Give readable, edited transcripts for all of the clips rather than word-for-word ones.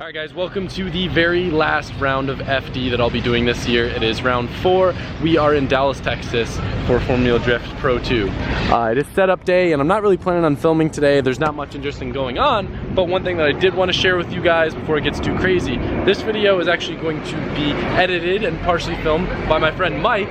All right guys, welcome to the very last round of FD that I'll be doing this year. It is round 4. We are in Dallas, Texas for Formula Drift Pro 2. It is setup day and I'm not really planning on filming today. There's not much interesting going on, but one thing that I did want to share with you guys before it gets too crazy, this video is actually going to be edited and partially filmed by my friend Mike,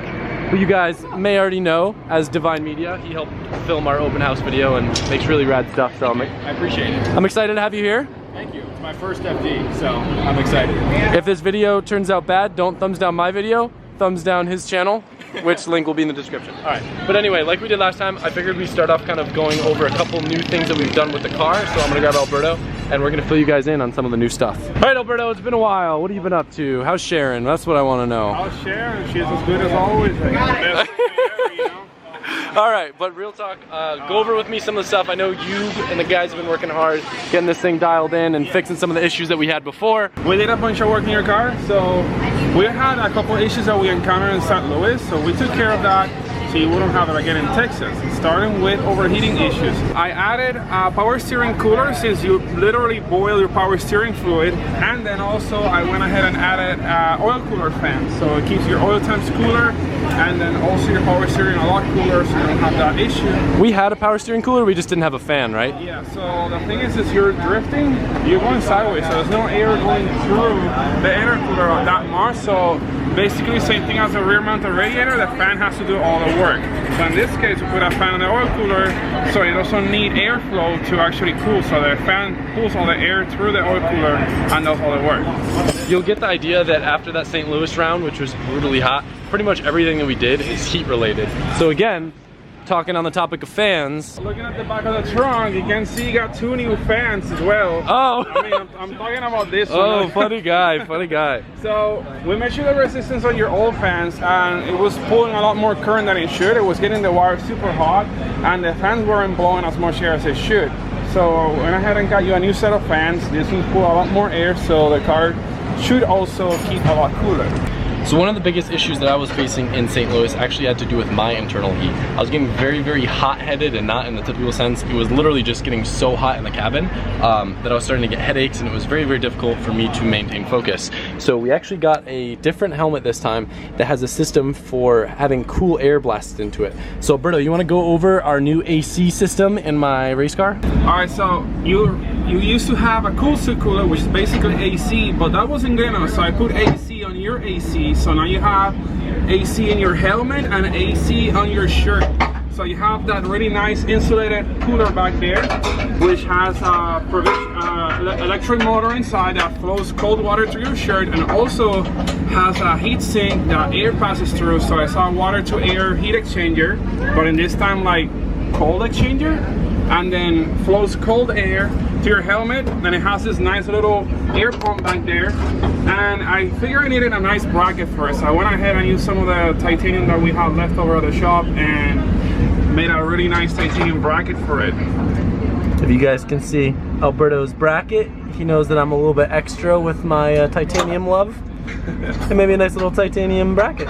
who you guys may already know as Divine Media. He helped film our open house video and makes really rad stuff, so I appreciate it. I'm excited to have you here. Thank you. It's my first FD, so I'm excited. If this video turns out bad, don't thumbs down my video, thumbs down his channel, which link will be in the description. All right, but anyway, like we did last time, I figured we'd start off kind of going over a couple new things that we've done with the car. So I'm gonna grab Alberto and we're gonna fill you guys in on some of the new stuff. All right, Alberto, it's been a while. What have you been up to? How's Sharon? That's what I wanna know. How's Sharon? She's as good as always. Best thing ever, you know? All right, but real talk, go over with me some of the stuff. I know you and the guys have been working hard getting this thing dialed in and fixing some of the issues that we had before. We did a bunch of work in your car, so we had a couple issues that we encountered in St. Louis, so we took care of that so you wouldn't have it again in Texas. Starting with overheating issues. I added a power steering cooler since you literally boil your power steering fluid, and then also I went ahead and added oil cooler fan, so it keeps your oil temps cooler, and then also your power steering a lot cooler so you don't have that issue. We had a power steering cooler, we just didn't have a fan, right? Yeah, so the thing is you're drifting, you're going sideways, so there's no air going through the intercooler that much, so basically same thing as a rear mounted radiator, the fan has to do all the work. So in this case, we put a fan on the oil cooler, so it doesn't need airflow to actually cool, so the fan pulls all the air through the oil cooler and does all the work. You'll get the idea that after that St. Louis round, which was brutally hot, pretty much everything that we did is heat related. So again, talking on the topic of fans. Looking at the back of the trunk, you can see you got 2 new fans as well. Oh! I mean, I'm talking about this one. Oh, funny guy, funny guy. So, we measured the resistance on your old fans and it was pulling a lot more current than it should. It was getting the wire super hot and the fans weren't blowing as much air as it should. So, I went ahead and got you a new set of fans. This will pull a lot more air, so the car should also keep a lot cooler. So one of the biggest issues that I was facing in St. Louis actually had to do with my internal heat. I was getting very, very hot-headed, and not in the typical sense. It was literally just getting so hot in the cabin that I was starting to get headaches, and it was very, very difficult for me to maintain focus. So we actually got a different helmet this time that has a system for having cool air blasted into it. So Alberto, you want to go over our new AC system in my race car? All right, so you used to have a cool suit cooler, which is basically AC, but that wasn't good enough, so I put AC on your AC. So now you have AC in your helmet and AC on your shirt. So you have that really nice insulated cooler back there, which has a electric motor inside that flows cold water through your shirt, and also has a heat sink that air passes through. So I saw water to air heat exchanger, but in this time like cold exchanger, and then flows cold air to your helmet. Then it has this nice little air pump back there, and I figured I needed a nice bracket for it, so I went ahead and used some of the titanium that we had left over at the shop and made a really nice titanium bracket for it. If you guys can see Alberto's bracket, he knows that I'm a little bit extra with my titanium love. And maybe a nice little titanium bracket.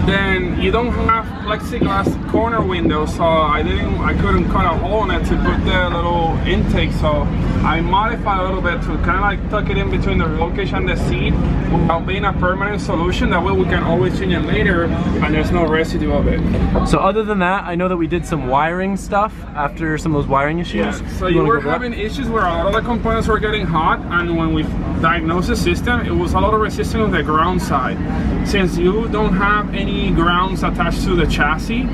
Then you don't have plexiglass corner windows, so I couldn't cut a hole in it to put the little intake, so I modified a little bit to kind of like tuck it in between the roll cage and the seat without being a permanent solution. That way we can always change it later and there's no residue of it. So other than that, I know that we did some wiring stuff after some of those wiring issues. Yeah, so you were having issues where a lot of the components were getting hot, and when we diagnosed the system, it was a lot of resistance on the ground side. Since you don't have any grounds attached to the chassis,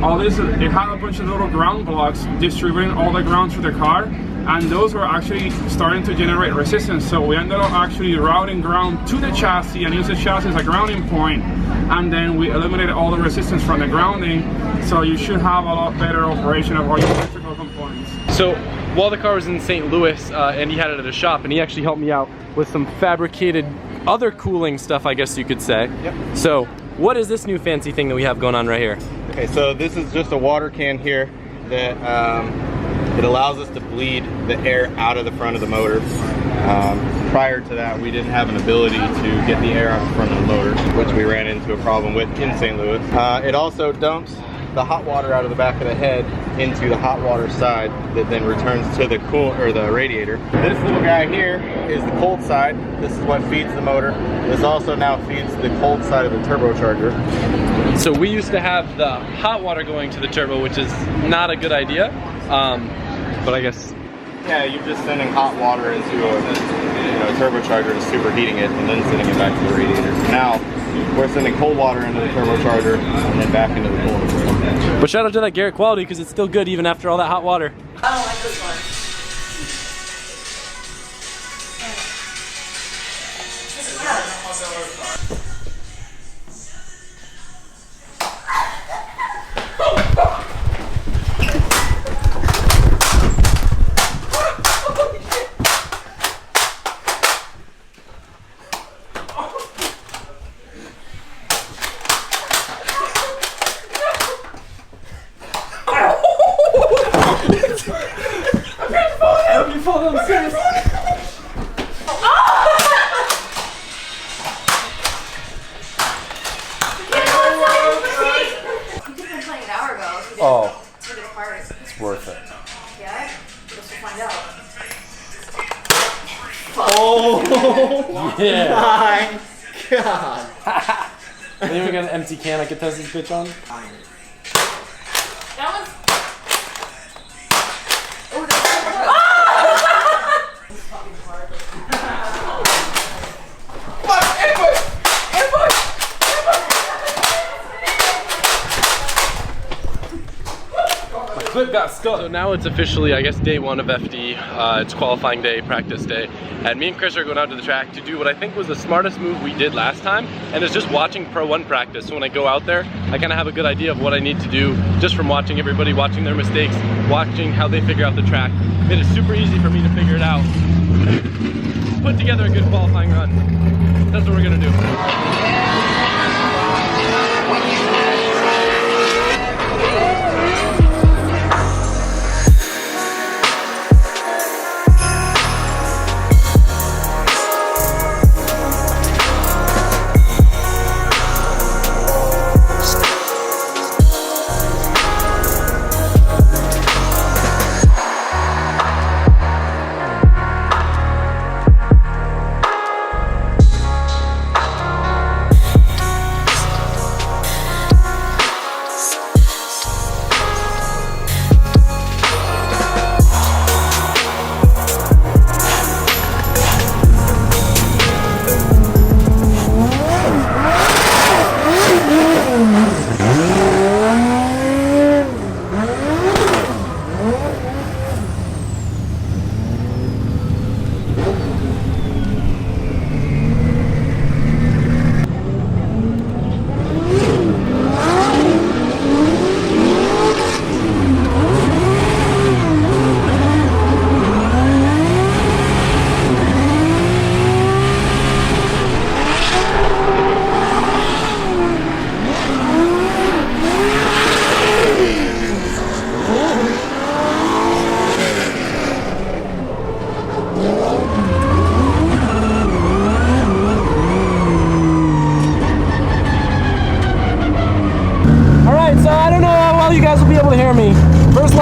all this, it had a bunch of little ground blocks distributing all the ground through the car, and those were actually starting to generate resistance. So we ended up actually routing ground to the chassis and used the chassis as a grounding point, and then we eliminated all the resistance from the grounding, so you should have a lot better operation of all your electrical components. So while the car was in St. Louis, and he had it at a shop, and he actually helped me out with some fabricated other cooling stuff, I guess you could say. Yep. So what is this new fancy thing that we have going on right here? Okay, so this is just a water can here that it allows us to bleed the air out of the front of the motor. Prior to that, we didn't have an ability to get the air out the front of the motor, which we ran into a problem with in St. Louis. It also dumps the hot water out of the back of the head into the hot water side that then returns to the the radiator. This little guy here is the cold side. This is what feeds the motor. This also now feeds the cold side of the turbocharger. So we used to have the hot water going to the turbo, which is not a good idea, but I guess. Yeah, you're just sending hot water into a turbocharger and superheating it and then sending it back to the radiator. Now, we're sending cold water into the turbocharger and then back into the coolant. But shout out to that Garrett quality because it's still good even after all that hot water. I don't like this one. Oh, it's worth it. Yeah? Guess we'll find out. Oh, yeah. My God. I think we got an empty can I could test this bitch on. That one's... Oh, Clip got stuck. So now it's officially, I guess, day one of FD. It's qualifying day, practice day. And me and Chris are going out to the track to do what I think was the smartest move we did last time. And it's just watching Pro 1 practice. So when I go out there, I kind of have a good idea of what I need to do just from watching everybody, watching their mistakes, watching how they figure out the track. Made it super easy for me to figure it out. Put together a good qualifying run. That's what we're gonna do.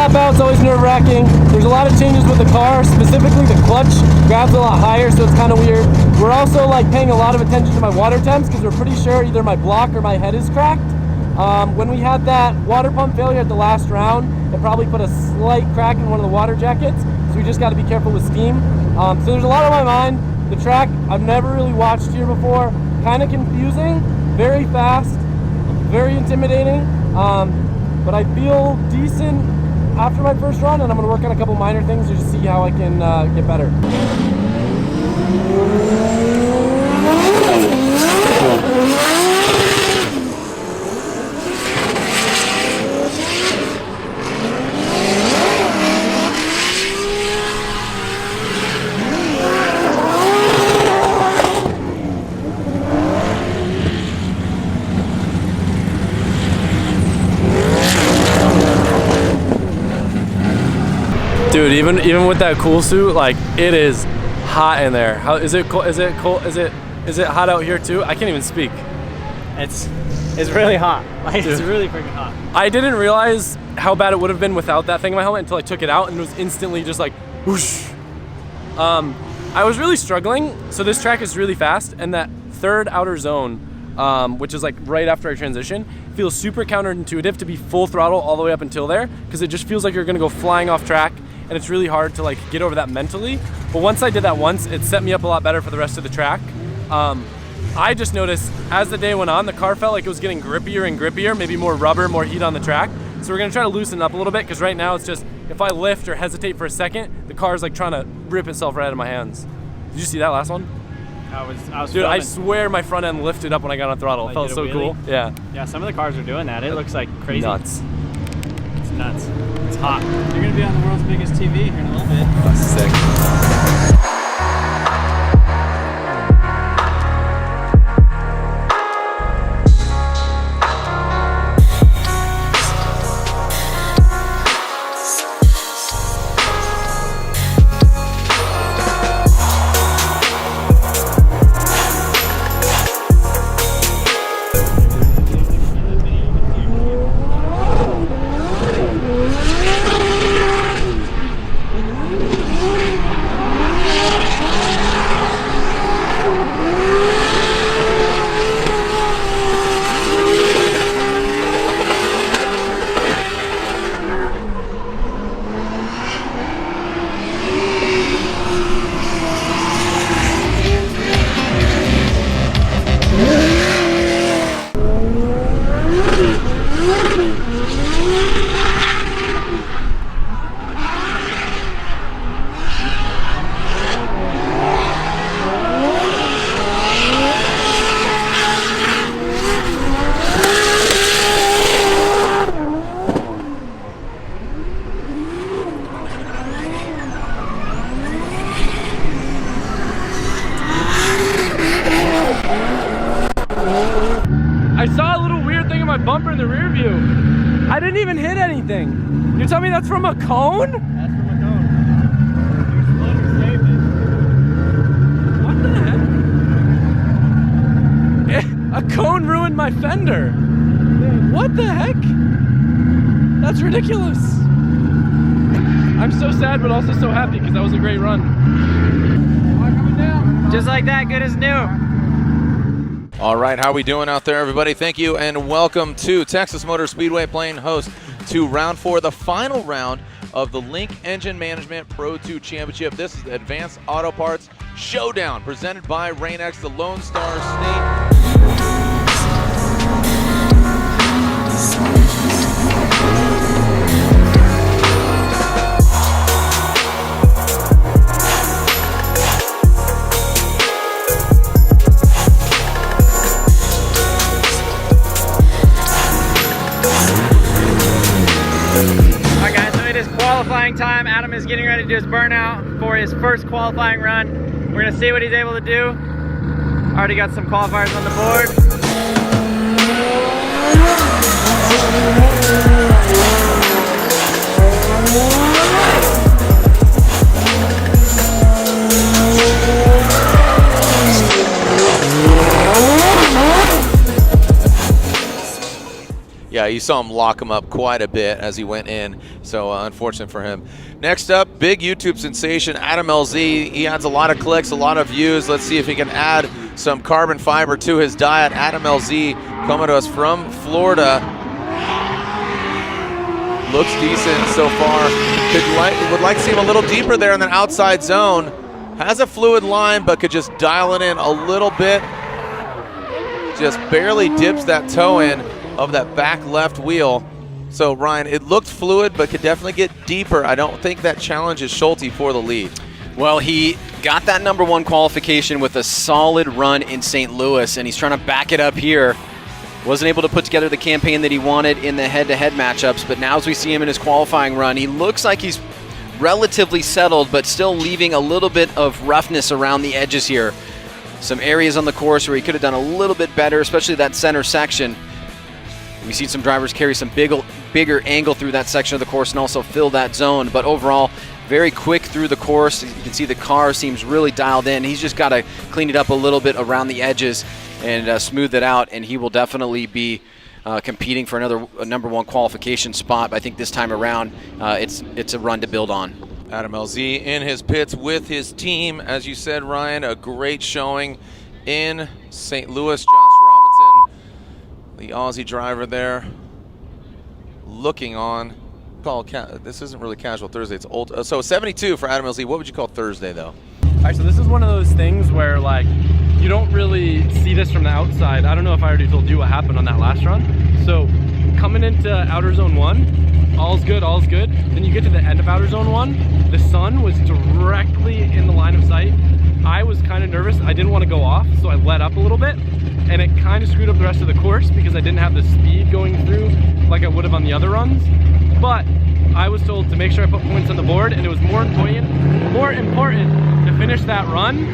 lap out, it's always nerve-wracking. There's a lot of changes with the car, specifically the clutch grabs a lot higher, so it's kind of weird. We're also like paying a lot of attention to my water temps because we're pretty sure either my block or my head is cracked. When we had that water pump failure at the last round, it probably put a slight crack in one of the water jackets, so we just got to be careful with steam. So there's a lot on my mind. The track I've never really watched here before, kind of confusing, very fast, very intimidating, but I feel decent after my first run, and I'm going to work on a couple minor things to just see how I can get better. Dude, even with that cool suit, like, it is hot in there. How is it cold? Is it cold? Is it hot out here too? I can't even speak. It's It's really hot. Like, it's really freaking hot. I didn't realize how bad it would have been without that thing in my helmet until I took it out, and it was instantly just like whoosh. I was really struggling. So this track is really fast, and that third outer zone, which is like right after I transition, feels super counterintuitive to be full throttle all the way up until there, because it just feels like you're gonna go flying off track, and it's really hard to like get over that mentally. But once I did that once, it set me up a lot better for the rest of the track. I just noticed as the day went on, the car felt like it was getting grippier and grippier, maybe more rubber, more heat on the track. So we're gonna try to loosen it up a little bit, because right now it's just, if I lift or hesitate for a second, the car's like trying to rip itself right out of my hands. Did you see that last one? I was Dude, filming. I swear my front end lifted up when I got on throttle. It felt so cool. Yeah. Yeah, some of the cars are doing that. It looks like crazy. Nuts. It's nuts. It's hot. You're gonna be on the world's biggest TV here in a little bit. That's sick. I saw a little weird thing in my bumper in the rear view. I didn't even hit anything. You're telling me that's from a cone? That's from a cone. Your spoiler saved it. What the heck? A cone ruined my fender. What the heck? That's ridiculous. I'm so sad, but also so happy, because that was a great run. Just like that, good as new. All right, how we doing out there, everybody? Thank you, and welcome to Texas Motor Speedway, playing host to round 4, the final round of the Link Engine Management Pro 2 Championship. This is the Advanced Auto Parts Showdown, presented by Rain-X, the Lone Star State. Alright guys, so it is qualifying time. Adam is getting ready to do his burnout for his first qualifying run. We're gonna see what he's able to do. Already got some qualifiers on the board. Yeah, you saw him lock him up quite a bit as he went in, so unfortunate for him. Next up, big YouTube sensation, Adam LZ. He adds a lot of clicks, a lot of views. Let's see if he can add some carbon fiber to his diet. Adam LZ coming to us from Florida. Looks decent so far. Would like to see him a little deeper there in the outside zone. Has a fluid line, but could just dial it in a little bit. Just barely dips that toe in of that back left wheel. So Ryan, it looked fluid, but could definitely get deeper. I don't think that challenges Schulte for the lead. Well, he got that #1 qualification with a solid run in St. Louis, and he's trying to back it up here. Wasn't able to put together the campaign that he wanted in the head-to-head matchups, but now as we see him in his qualifying run, he looks like he's relatively settled, but still leaving a little bit of roughness around the edges here. Some areas on the course where he could have done a little bit better, especially that center section. We've seen some drivers carry some bigger angle through that section of the course and also fill that zone, but overall, very quick through the course. You can see the car seems really dialed in. He's just got to clean it up a little bit around the edges. and smooth it out, and he will definitely be competing for another number 1 qualification spot. But I think this time around, it's a run to build on. Adam LZ in his pits with his team. As you said, Ryan, a great showing in St. Louis. Josh Robinson, the Aussie driver there, looking on. This isn't really casual Thursday, it's old. So 72 for Adam LZ. What would you call Thursday, though? All right, so this is one of those things where, like, you don't really see this from the outside. I don't know if I already told you what happened on that last run. So coming into outer zone 1, all's good, all's good. Then you get to the end of outer zone 1, the sun was directly in the line of sight. I was kind of nervous. I didn't want to go off, so I let up a little bit, and it kind of screwed up the rest of the course because I didn't have the speed going through like I would have on the other runs. But I was told to make sure I put points on the board, and it was more important to finish that run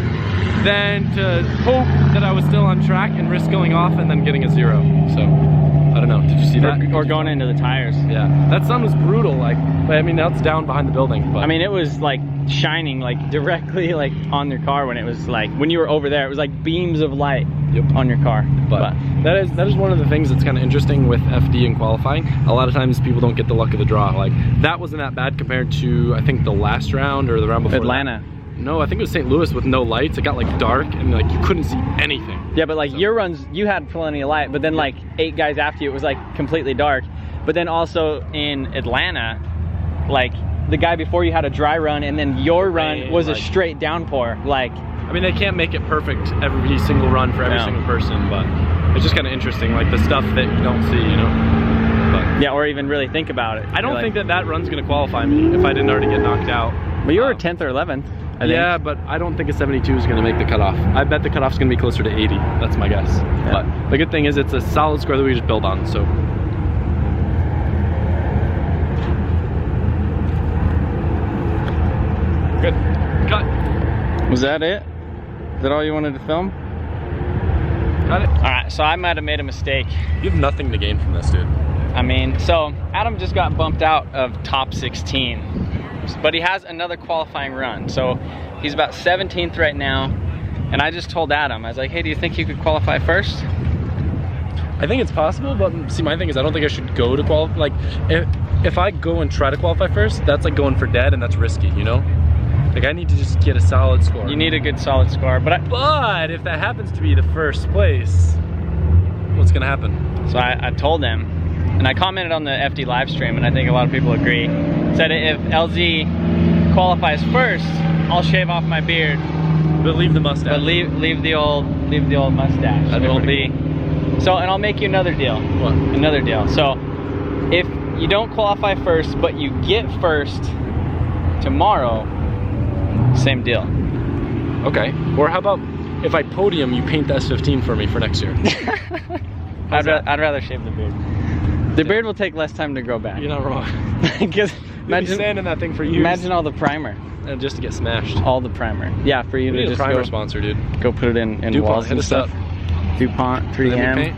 than to hope that I was still on track and risk going off and then getting a 0. So I don't know. Did you see that? Or going into the tires. Yeah, that sun was brutal. Like, I mean, now it's down behind the building. But I mean, it was like shining like directly like on your car when it was like when you were over there. It was like beams of light on your car. But that is one of the things that's kind of interesting with FD and qualifying. A lot of times people don't get the luck of the draw. Like, that wasn't that bad compared to, I think, the last round or the round before Atlanta. No, I think it was St. Louis with no lights. It got like dark and like you couldn't see anything. Yeah, but like your runs, you had plenty of light, but then like 8 guys after you, it was like completely dark. But then also in Atlanta, like the guy before you had a dry run, and then your run was a straight downpour. Like, I mean, they can't make it perfect every single run for every single person, but it's just kind of interesting, like the stuff that you don't see, you know? But yeah, or even really think about it. I don't think that run's going to qualify me if I didn't already get knocked out. But you were 10th or 11th. I think. Yeah, but I don't think a 72 is going to make the cutoff. I bet the cutoff's going to be closer to 80. That's my guess. Yeah. But the good thing is it's a solid score that we just build on, so. Good. Cut. Was that it? Is that all you wanted to film? Got it. All right, so I might have made a mistake. You have nothing to gain from this, dude. I mean, so Adam just got bumped out of top 16. But he has another qualifying run, so he's about 17th right now. And I just told Adam, I was like, hey, do you think you could qualify first? I think it's possible, but see, my thing is I don't think I should go to qualify. Like, if I go and try to qualify first, that's like going for dead, and that's risky, you know? Like, I need to just get a solid score. You need a good solid score, but if that happens to be the first place, what's gonna happen? So I told him, and I commented on the FD live stream, and I think a lot of people agree. Said if LZ qualifies first, I'll shave off my beard, but leave the mustache. But leave the old mustache. That'd It'll be so, and I'll make you another deal. What? Another deal. So if you don't qualify first, but you get first tomorrow, same deal. Okay. Or how about if I podium, you paint the S15 for me for next year? I'd rather shave the beard. The beard will take less time to grow back. You're not wrong. Because imagine sanding that thing for years. Imagine all the primer. And just to get smashed. All the primer. Yeah, for you we to need just a primer go, sponsor, dude. Go put it in DuPont, walls and stuff. DuPont, 3M,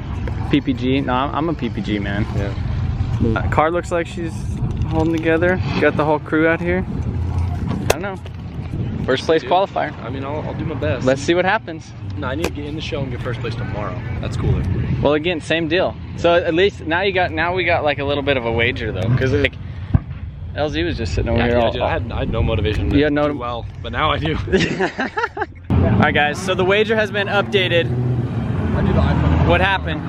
PPG. No, I'm a PPG man. Yeah. Car looks like she's holding together. Got the whole crew out here. I don't know. First place qualifier. I mean, I'll do my best. Let's see what happens. No, I need to get in the show and get first place tomorrow. That's cooler. Well, again, same deal. So at least now we got like a little bit of a wager though, because like LZ was just sitting over here. I had no motivation to do well, but now I do. All right, guys. So the wager has been updated. I do the iPhone. What happened?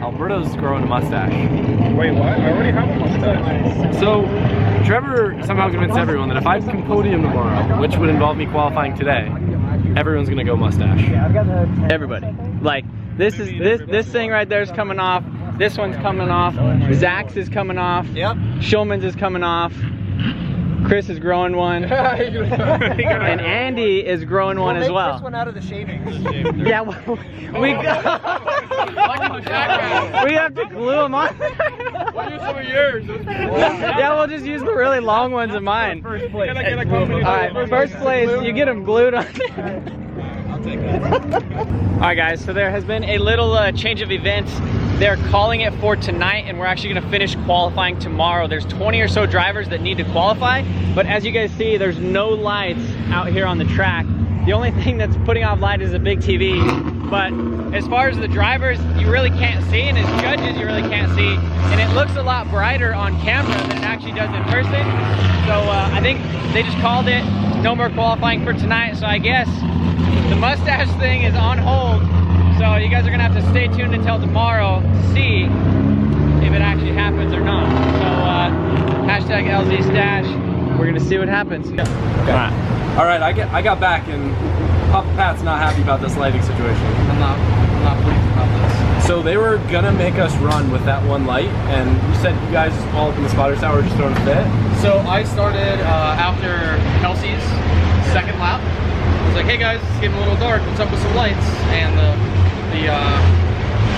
Alberto's growing a mustache. Wait, what? I already have a mustache. So, Trevor somehow convinced everyone that if I can podium tomorrow, which would involve me qualifying today, everyone's gonna go mustache. Everybody. Like, this thing right there is coming off. This one's coming off. Zach's is coming off. Yep. Shulman's is coming off. Chris is growing one. And Andy is growing one as well. This one out of the shavings. Yeah, well, we have to glue them on. We'll use some of yours. Yeah, we'll just use the really long ones of mine. First place. Alright, first place, you get them glued on. I'll take that. Alright guys, so there has been a little change of events. they're calling it for tonight, and we're actually gonna finish qualifying tomorrow. There's 20 or so drivers that need to qualify, but as you guys see, there's no lights out here on the track. The only thing that's putting off light is a big TV. But as far as the drivers, you really can't see, and as judges, you really can't see. And it looks a lot brighter on camera than it actually does in person. So I think they just called it no more qualifying for tonight. So I guess the mustache thing is on hold. So you guys are gonna have to stay tuned until tomorrow to see if it actually happens or not. So hashtag LZ Stash. We're gonna see what happens. Okay. All right, I got back, and Papa Pat's not happy about this lighting situation. I'm not pleased about this. So they were gonna make us run with that one light, and you said you guys all up in the spotter tower just throwing a fit. So I started after Kelsey's second lap. I was like, hey guys, it's getting a little dark. What's up with some lights? And the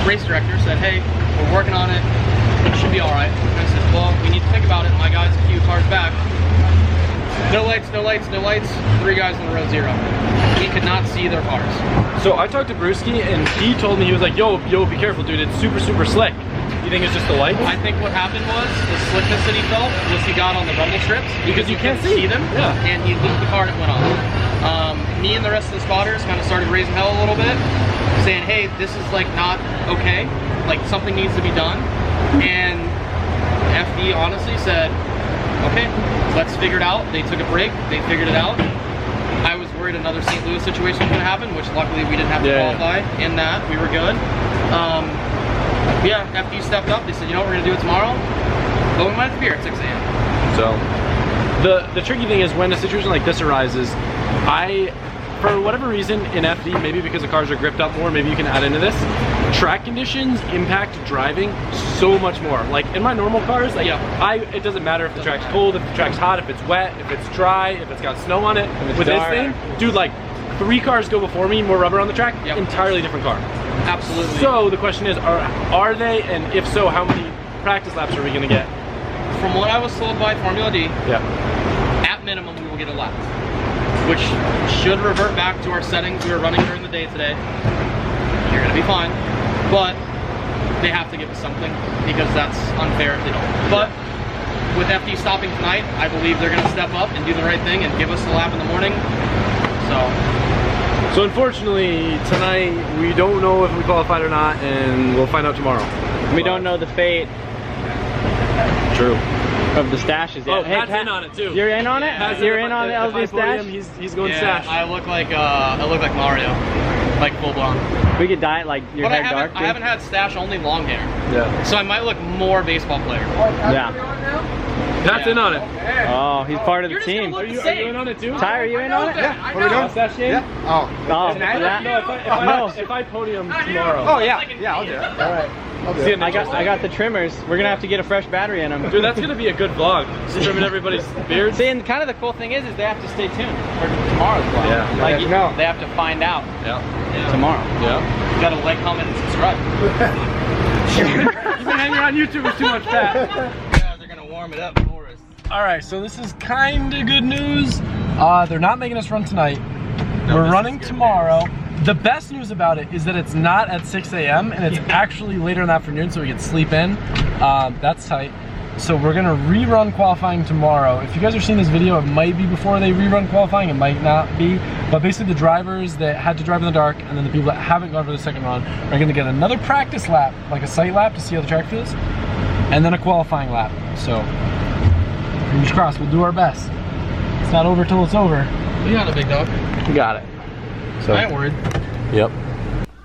race director said, hey, we're working on it. It should be all right. And I said, well, we need to think about it. My guy's a few cars back. No lights, no lights, no lights. 3 guys on the road, 0. He could not see their cars. So I talked to Brewski, and he told me, he was like, yo, be careful, dude. It's super, super slick. You think it's just the lights? I think what happened was the slickness that he felt was he got on the rumble strips Because you can't see them. Yeah. And he looped the car and it went off. Me and the rest of the spotters kind of started raising hell a little bit, saying, hey, this is like not okay. Like something needs to be done. And FD honestly said, okay, let's figure it out. They took a break, they figured it out. I was worried another St. Louis situation was gonna happen, which luckily we didn't have to qualify in that. We were good. Yeah, FD stepped up. They said, you know what, we're gonna do it tomorrow, but we might have to be here at 6 a.m. So the tricky thing is when a situation like this arises, for whatever reason in FD, maybe because the cars are gripped up more, maybe you can add into this, track conditions impact driving so much more. Like in my normal cars, like it doesn't matter if the track's cold, if the track's hot, if it's wet, if it's dry, if it's got snow on it. With this thing, dude, like 3 cars go before me, more rubber on the track, entirely different car. Absolutely. So the question is, are they, and if so, how many practice laps are we gonna get? From what I was told by Formula D, at minimum we will get a lap, which should revert back to our settings we were running during the day today. You're gonna be fine, but they have to give us something because that's unfair if they don't. But with FD stopping tonight, I believe they're gonna step up and do the right thing and give us a lap in the morning. So unfortunately, tonight we don't know if we qualified or not, and we'll find out tomorrow. We don't know the fate. True. Of the stashes yet. Oh, hey, Pat's in on it too. You're in on it? Yeah, You're in on the LZ stash? He's going stash. I look like Mario, like full blown. We could dye it like your hair dark. I haven't had stash, only long hair. Yeah. So I might look more baseball player. Yeah. Pat's in on it. Oh, he's part of the team. Are you in on it too? Ty, are you in on it? Yeah. What are we doing? Stash game? Yeah. Oh. Oh, for that? No, if I podium tomorrow. Oh yeah. Yeah, I'll do it. All right. See, I got the trimmers. We're gonna have to get a fresh battery in them. Dude, that's gonna be a good vlog. Just trimming everybody's beards. See, and kind of the cool thing is they have to stay tuned for tomorrow's vlog. Yeah. Like they have to find out. Tomorrow. Yeah. You gotta like, comment, and subscribe. You've been hanging around YouTube with too much fat. Yeah, they're gonna warm it up for us. All right, so this is kind of good news. They're not making us run tonight. We're running tomorrow. The best news about it is that it's not at 6 a.m. and it's actually later in the afternoon, so we can sleep in. That's tight. So we're gonna rerun qualifying tomorrow. If you guys are seeing this video, it might be before they rerun qualifying, it might not be. But basically the drivers that had to drive in the dark and then the people that haven't gone for the second run are gonna get another practice lap, like a sight lap to see how the track feels, and then a qualifying lap. So, fingers crossed, we'll do our best. It's not over till it's over. You got it, big dog. You got it. So, I ain't worried. Yep.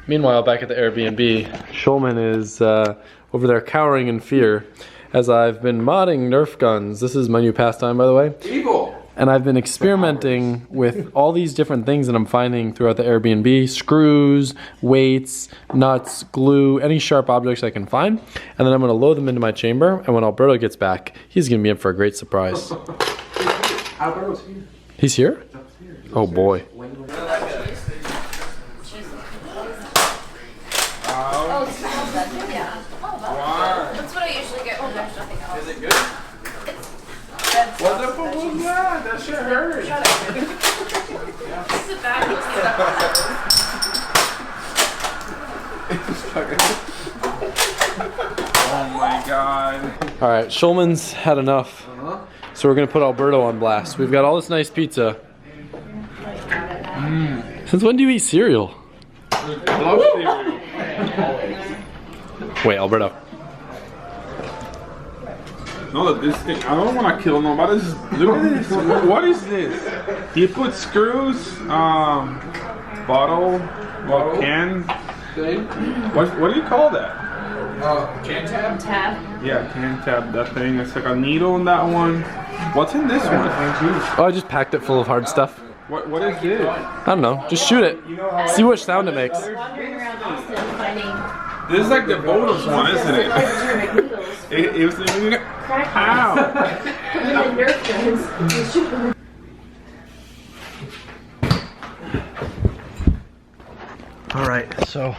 Meanwhile, back at the Airbnb, Schulman is over there cowering in fear as I've been modding Nerf guns. This is my new pastime, by the way. Evil. And I've been experimenting with all these different things that I'm finding throughout the Airbnb. Screws, weights, nuts, glue, any sharp objects I can find. And then I'm gonna load them into my chamber. And when Alberto gets back, he's gonna be in for a great surprise. Alberto's here. He's here? Oh boy. Oh, it smells that good, yeah. Oh, that's what I usually get when there's nothing else. Is it good? What the fuck was that? That shit hurt. Shut up. This is bad. It's fucking Oh my god. All right, Schulman's had enough. So we're gonna put Alberto on blast. We've got all this nice pizza. Since when do you eat cereal? I love cereal. Wait, Alberto. No, this thing, I don't want to kill nobody. Look at this. What is this? You put screws, bottle, well, can. What do you call that? Can tab? Tab. Yeah, can tab, that thing. It's like a needle in that one. What's in this one? Oh, I just packed it full of hard stuff. What is this? I don't know. Just shoot it. See what sound it makes. Wandering around Austin finding This is like the bonus one, isn't it? It was ow. putting in Nerf guns and shooting them. All right, so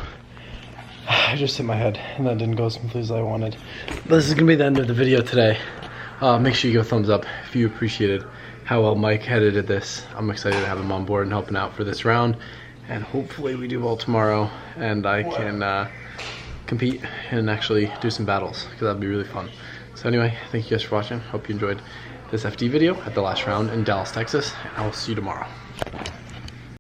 I just hit my head and that didn't go as smoothly as I wanted. This is gonna be the end of the video today. Make sure you give a thumbs up if you appreciated how well Mike edited this. I'm excited to have him on board and helping out for this round. And hopefully we do well tomorrow and I can compete and actually do some battles because that'd be really fun. So anyway, thank you guys for watching. Hope you enjoyed this FD video at the last round in Dallas, Texas. And I will see you tomorrow.